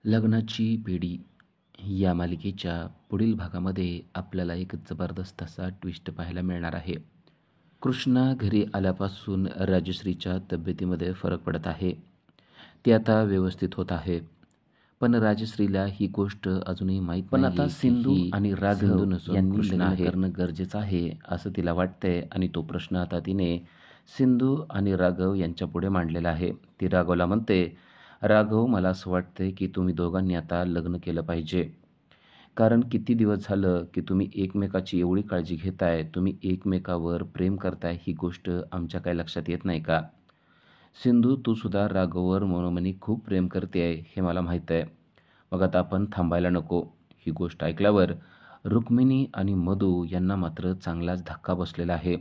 लग्नाची बेडी या मालिकेच्या पुढील भागामध्ये आपल्याला एक जबरदस्त असा ट्विस्ट पाहायला मिळणार आहे. कृष्णा घरी आल्यापासून राजश्रीच्या तब्येतीमध्ये फरक पडत आहे. ती आता व्यवस्थित होत आहे. पण राजश्रीला ही गोष्ट अजूनही माहीत पण नाही आता की सिंधू ही आणि राघव सिंधू नसून यांनी कृष्ण लग्न आहे. करणं गरजेचं आहे असं तिला वाटतंय आणि तो प्रश्न आता तिने सिंधू आणि राघव यांच्यापुढे मांडलेला आहे. ती राघवला म्हणते, राघव, मला असं वाटतंय की तुम्ही दोघांनी आता लग्न केलं पाहिजे. कारण किती दिवस झालं की तुम्ही एकमेकाची एवढी काळजी घेताय, तुम्ही एकमेकावर प्रेम करताय, ही गोष्ट आमच्या काय लक्षात येत नाही का? सिंधू, तू सुद्धा राघववर मनोमनी खूप प्रेम करते आहे हे मला माहीत आहे. मग आता आपण थांबायला नको. ही गोष्ट ऐकल्यावर रुक्मिणी आणि मधू यांना मात्र चांगलाच धक्का बसलेला आहे.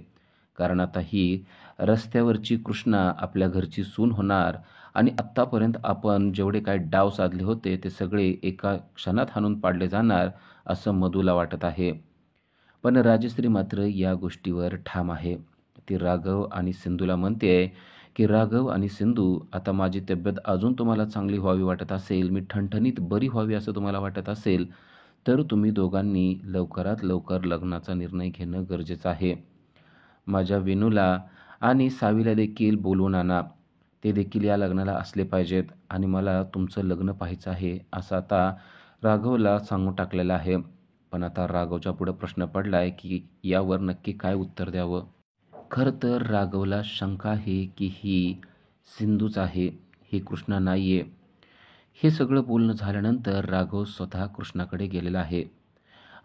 कारण आता ही रस्त्यावरची कृष्णा आपल्या घरची सून होणार आणि आत्तापर्यंत आपण जेवढे काय डाव साधले होते ते सगळे एका क्षणात हाणून पाडले जाणार असं मधूला वाटत आहे. पण राजश्री मात्र या गोष्टीवर ठाम आहे. ती राघव आणि सिंधूला म्हणते की राघव आणि सिंधू, आता माझी तब्येत अजून तुम्हाला चांगली व्हावी वाटत असेल, मी ठणठणीत बरी व्हावी असं तुम्हाला वाटत असेल, तर तुम्ही दोघांनी लवकरात लवकर लग्नाचा निर्णय घेणं गरजेचं आहे. माझ्या वेणूला आणि सावीला देखील बोलवून आणा. ते देखील या लग्नाला असले पाहिजेत आणि मला तुमचं लग्न पाहायचं आहे असं आता राघवला सांगून टाकलेलं आहे. पण आता राघवच्या पुढं प्रश्न पडला आहे की यावर नक्की काय उत्तर द्यावं. खरं तर राघवला शंका आहे की ही सिंधूच आहे, ही कृष्णा नाही आहे. हे सगळं बोलणं झाल्यानंतर राघव स्वतः कृष्णाकडे गेलेला आहे.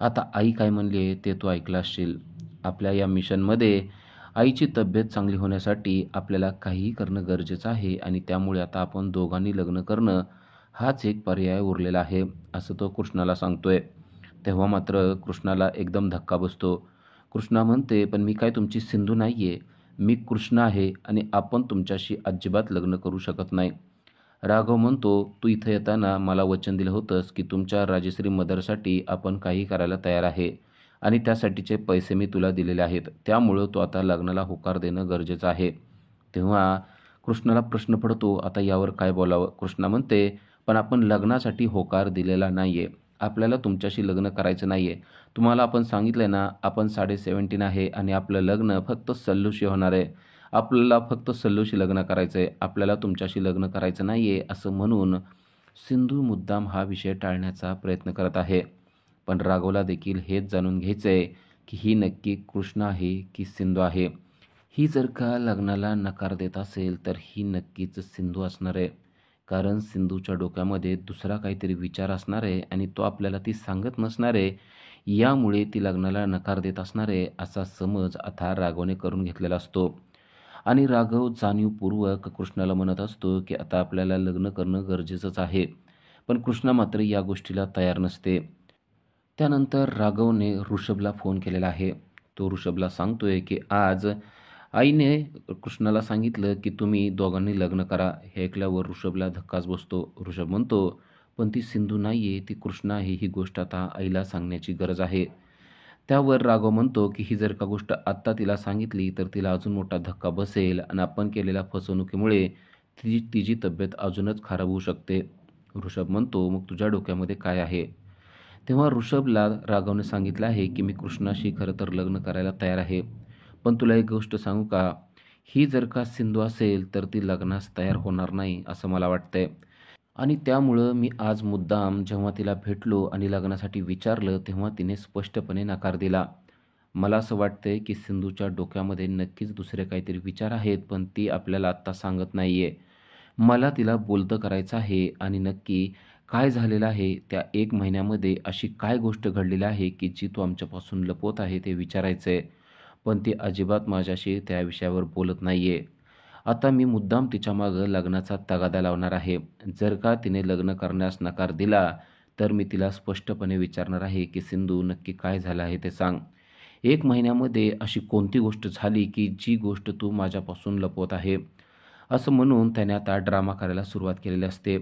आता आई काय म्हणली आहे ते तू ऐकलं असशील. आपल्या या मिशनमध्ये आईची तब्येत चांगली होण्यासाठी आपल्याला काहीही करणं गरजेचं आहे आणि त्यामुळे आता आपण दोघांनी लग्न करणं हाच एक पर्याय उरलेला आहे असं तो कृष्णाला सांगतोय. तेव्हा मात्र कृष्णाला एकदम धक्का बसतो. कृष्णा म्हणते, पण मी काय तुमची सिंधू नाही आहे. मी कृष्णा आहे आणि आपण तुमच्याशी अजिबात लग्न करू शकत नाही. राघव म्हणतो, तू इथं येताना मला वचन दिलं होतंस की तुमच्या राजश्री मदरसाठी आपण काही करायला तयार आहे आणि त्यासाठीचे पैसे मी तुला दिलेले आहेत. त्यामुळं तू आता लग्नाला होकार देणं गरजेचं आहे. तेव्हा कृष्णाला प्रश्न पडतो, आता यावर काय बोलावं? कृष्णा म्हणते, पण आपण लग्नासाठी होकार दिलेला नाही आहे. आपल्याला तुमच्याशी लग्न करायचं नाही आहे. तुम्हाला आपण सांगितलं ना, आपण 17 आहे आणि आपलं लग्न फक्त सल्लूशी होणार आहे. आपल्याला फक्त सल्लूशी लग्न करायचं आहे, आपल्याला तुमच्याशी लग्न करायचं नाही आहे असं म्हणून सिंधू मुद्दाम हा विषय टाळण्याचा प्रयत्न करत आहे. पण राघवला देखील हेच जाणून घ्यायचं आहे की ही नक्की कृष्णा आहे की सिंधू आहे. ही जर का लग्नाला नकार देत असेल तर ही नक्कीच सिंधू असणार आहे. कारण सिंधूच्या डोक्यामध्ये दुसरा काहीतरी विचार असणार आहे आणि तो आपल्याला ती सांगत नसणार आहे. यामुळे ती लग्नाला नकार देत असणार आहे असा समज आता राघवने करून घेतलेला असतो. आणि राघव जाणीवपूर्वक कृष्णाला म्हणत असतो की आता आपल्याला लग्न करणं गरजेचंच आहे. पण कृष्णा मात्र या गोष्टीला तयार नसते. त्यानंतर राघवने ऋषभला फोन केलेला आहे. तो ऋषभला सांगतोय की आज आईने कृष्णाला सांगितलं की तुम्ही दोघांनी लग्न करा. हे ऐकल्यावर ऋषभला धक्काच बसतो. ऋषभ म्हणतो, पण ती सिंधू नाही आहे, ती कृष्णा आहे. ही गोष्ट आता आईला सांगण्याची गरज आहे. त्यावर राघव म्हणतो की ही जर का गोष्ट आत्ता तिला सांगितली तर तिला अजून मोठा धक्का बसेल आणि आपण केलेल्या फसवणुकीमुळे तिची तब्येत अजूनच खराब होऊ शकते. ऋषभ म्हणतो, मग तुझ्या डोक्यामध्ये काय आहे? तेव्हा ऋषभला राघवने सांगितलं आहे की मी कृष्णाशी खरं तर लग्न करायला तयार आहे. पण तुला एक गोष्ट सांगू का? ही जर का सिंधू असेल तर ती लग्नास तयार होणार नाही असं मला वाटतंय. आणि त्यामुळं मी आज मुद्दाम जेव्हा तिला भेटलो आणि लग्नासाठी विचारलं तेव्हा तिने स्पष्टपणे नकार दिला. मला असं वाटतंय की सिंधूच्या डोक्यामध्ये नक्कीच दुसरे काहीतरी विचार आहेत पण ती आपल्याला आत्ता सांगत नाही आहे. मला तिला बोलतं करायचं आहे आणि नक्की काय झालेलं आहे, त्या 1 महिन्यामध्ये अशी काय गोष्ट घडलेली आहे की जी तू आमच्यापासून लपवत आहे ते विचारायचं आहे. पण ती अजिबात माझ्याशी त्या विषयावर बोलत नाही आहे. आता मी मुद्दाम तिच्यामागं लग्नाचा तगादा लावणार आहे. जर का तिने लग्न करण्यास नकार दिला तर मी तिला स्पष्टपणे विचारणार आहे की सिंधू, नक्की काय झालं आहे ते सांग. 1 महिन्यामध्ये अशी कोणती गोष्ट झाली की जी गोष्ट तू माझ्यापासून लपवत आहे? असं म्हणून त्याने आता ड्रामा करायला सुरुवात केलेली असते.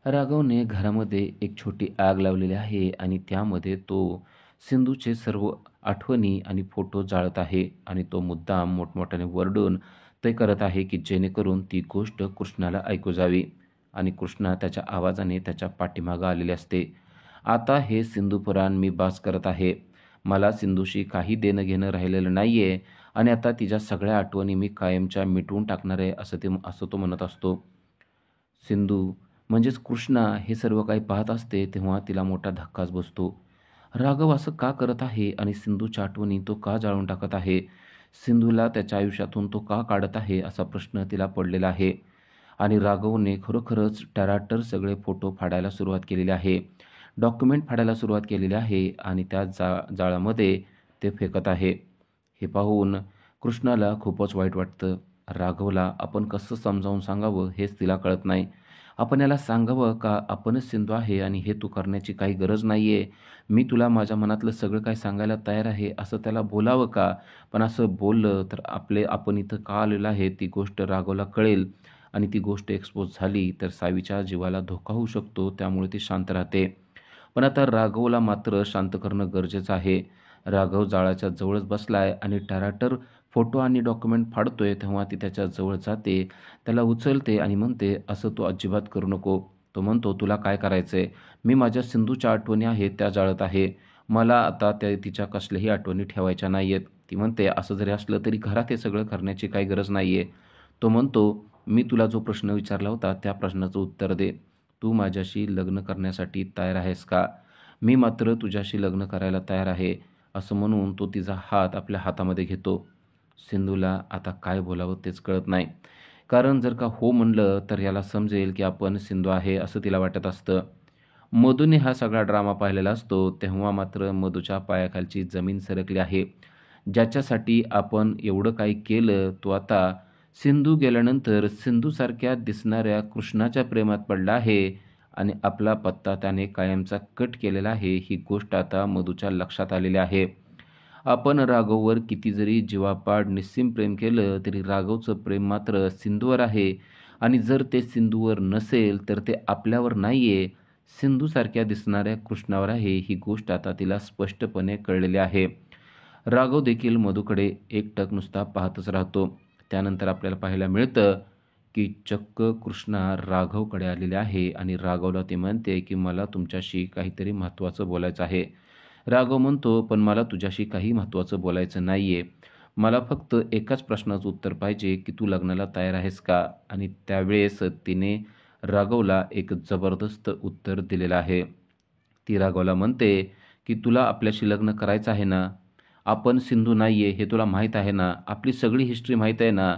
राघवने घरामध्ये एक छोटी आग लावलेली आहे आणि त्यामध्ये तो सिंधूचे सर्व आठवणी आणि फोटो जाळत आहे आणि तो मुद्दाम मोठमोठ्याने वरडून ते करत आहे की जेणेकरून ती गोष्ट कृष्णाला ऐकू जावी. आणि कृष्णा त्याच्या आवाजाने त्याच्या पाठीमागं आलेले असते. आता हे सिंधूपुराण मी बास करत आहे. मला सिंधूशी काही देणं घेणं राहिलेलं नाही आहे आणि आता तिच्या सगळ्या आठवणी मी कायमच्या मिटवून टाकणार आहे असं तो म्हणत असतो. सिंधू म्हणजेच कृष्णा हे सर्व काही पाहत असते तेव्हा तिला मोठा धक्काच बसतो. राघव असं का करत आहे आणि सिंधूच्या आठवणी तो का जाळून टाकत आहे? सिंधूला त्याच्या आयुष्यातून तो का काढत आहे असा प्रश्न तिला पडलेला आहे. आणि राघवने खरोखरच टराटर सगळे फोटो फाडायला सुरुवात केलेली आहे. डॉक्युमेंट फाडायला सुरुवात केलेली आहे आणि त्या जाळामध्ये ते फेकत आहे. हे पाहून कृष्णाला खूपच वाईट वाटतं. राघवला आपण कसं समजावून सांगावं हेच तिला कळत नाही. आपण याला सांगावं का आपणच सिंधू आहे आणि हे तू करण्याची काही गरज नाही आहे. मी तुला माझ्या मनातलं सगळं काही सांगायला तयार आहे असं त्याला बोलावं का? पण असं बोललं तर आपण इथं का आलेलं आहे ती गोष्ट राघवला कळेल आणि ती गोष्ट एक्सपोज झाली तर सावीच्या जीवाला धोका होऊ शकतो. त्यामुळे ती शांत राहते. पण आता राघवला मात्र शांत करणं गरजेचं आहे. राघव जाळाच्या जवळच बसलाय आणि टराटर फोटो आणि डॉक्युमेंट फाडतोय तेव्हा ती त्याच्या जवळ जाते, त्याला उचलते आणि म्हणते, "असं तू अजिबात करू नको." तो म्हणतो, "तुला काय करायचंय? मी माझ्या सिंधूच्या आठवणी आहेत त्या जाळत आहे. मला आता तिच्या कसल्याही आठवणी ठेवायच्या नाहीयेत." ती म्हणते, "असं जरी असलं तरी घरात हे सगळं करण्याची काही गरज नाहीये." तो म्हणतो, "मी तुला जो प्रश्न विचारला होता त्या प्रश्नाचं उत्तर दे. तू माझ्याशी लग्न करण्यासाठी तयार आहेस का?" "मी मात्र तुझ्याशी लग्न करायला तयार आहे." असं म्हणून तो तिचा हात आपल्या हातामध्ये घेतो. सिंधूला आता काय बोलावं तेच कळत नाही. कारण जर का हो म्हणलं तर याला समजेल की आपण सिंधू आहे असं तिला वाटत असतं. मधूने हा सगळा ड्रामा पाहिलेला असतो तेव्हा मात्र मधूच्या पायाखालची जमीन सरकली आहे. ज्याच्यासाठी आपण एवढं काही केलं तो आता सिंधू गेल्यानंतर सिंधूसारख्या दिसणाऱ्या कृष्णाच्या प्रेमात पडला आहे आणि आपला पत्ता त्याने कायमचा कट केलेला आहे ही गोष्ट आता मधूच्या लक्षात आलेली आहे. आपण राघववर किती जरी जीवापाड निस्सीम प्रेम केलं तरी राघवचं प्रेम मात्र सिंधूवर आहे आणि जर ते सिंधूवर नसेल तर ते आपल्यावर नाही आहे, सिंधूसारख्या दिसणाऱ्या कृष्णावर आहे ही गोष्ट आता तिला स्पष्टपणे कळलेली आहे. राघव देखील मधूकडे एकटक नुसता पाहतच राहतो. त्यानंतर आपल्याला पाहायला मिळतं की चक्क कृष्णा राघवकडे आलेले आहे आणि राघवला ते म्हणते की मला तुमच्याशी काहीतरी महत्त्वाचं बोलायचं आहे. राघव म्हणतो, "पण मला तुझ्याशी काही महत्त्वाचं बोलायचं नाहीये. मला फक्त एकाच प्रश्नाचं उत्तर पाहिजे की तू लग्नाला तयार आहेस का?" आणि त्यावेळेस तिने राघवला एक जबरदस्त उत्तर दिलेलं आहे. ती राघवला म्हणते की "तुला आपल्याशी लग्न करायचं आहे ना? आपण सिंधू नाहीये हे तुला माहीत आहे ना? आपली सगळी हिस्ट्री माहीत आहे ना?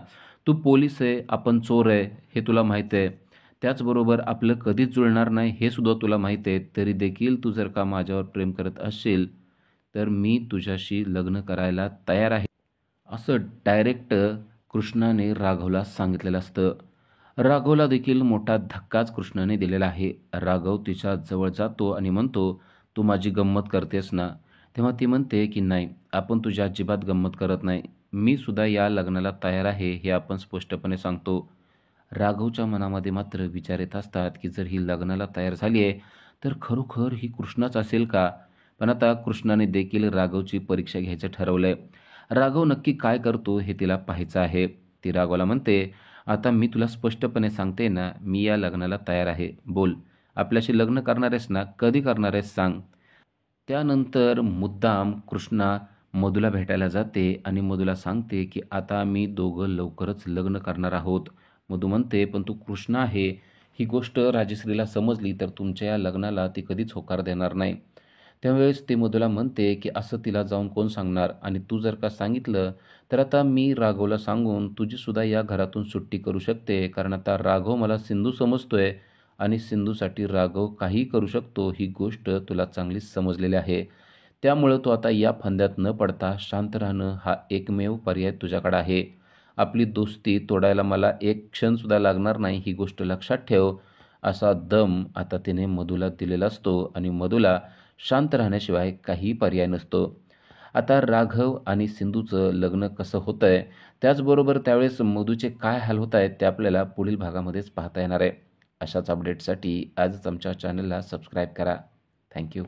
तू पोलीस आहे, आपण चोर आहे हे तुला माहीत आहे. त्याचबरोबर आपलं कधीच जुळणार नाही हे सुद्धा तुला माहीत आहे. तरी देखील तू जर का माझ्यावर प्रेम करत असशील तर मी तुझ्याशी लग्न करायला तयार आहे." असं डायरेक्ट कृष्णाने राघवला सांगितलेलं असतं. राघवला देखील मोठा धक्काच कृष्णाने दिलेला आहे. राघव तिच्या जवळ जातो आणि म्हणतो, "तू माझी गंमत करतेस ना?" तेव्हा ती म्हणते की "नाही, आपण तुझी अजिबात गंमत करत नाही. मी सुद्धा या लग्नाला तयार आहे हे आपण स्पष्टपणे सांगतो." राघवच्या मनामध्ये मात्र विचार येत असतात की जर ही लग्नाला तयार झाली आहे तर खरोखर ही कृष्णाच असेल का? पण आता कृष्णाने देखील राघवची परीक्षा घ्यायचं ठरवलंय. राघव नक्की काय करतो हे तिला पाहायचं आहे. ती राघवला म्हणते, "आता मी तुला स्पष्टपणे सांगते ना, मी या लग्नाला तयार आहे. बोल, आपल्याशी लग्न करणार आहेस ना? कधी करणार आहेस सांग." त्यानंतर मुद्दाम कृष्णा मधूला भेटायला जाते आणि मधूला सांगते की आता आम्ही दोघं लवकरच लग्न करणार आहोत. मधू म्हणते, "पण तू कृष्ण आहे ही गोष्ट राजश्रीला समजली तर तुमच्या या लग्नाला ती कधीच होकार देणार नाही." त्यावेळेस ते मधूला म्हणते की "असं तिला जाऊन कोण सांगणार आणि तू जर का सांगितलं तर आता मी राघवला सांगून तुझीसुद्धा या घरातून सुट्टी करू शकते. कारण आता राघव मला सिंधू समजतोय आणि सिंधूसाठी राघव काहीही करू शकतो ही गोष्ट तुला चांगलीच समजलेली आहे. त्यामुळं तू आता या फंद्यात न पडता शांत राहणं हा एकमेव पर्याय तुझ्याकडे आहे. आपली दोस्ती तोडायला मला एक क्षणसुद्धा लागणार नाही ही गोष्ट लक्षात ठेव." असा दम आता तिने मधूला दिलेला असतो आणि मधूला शांत राहण्याशिवाय काही पर्याय नसतो. आता राघव आणि सिंधूचं लग्न कसं होतंय, त्याचबरोबर त्यावेळेस मधूचे काय हाल होत आहेत ते आपल्याला पुढील भागामध्येच पाहता येणार आहे. अशाच अपडेटसाठी आजच आमच्या चॅनलला सबस्क्राईब करा. थँक्यू.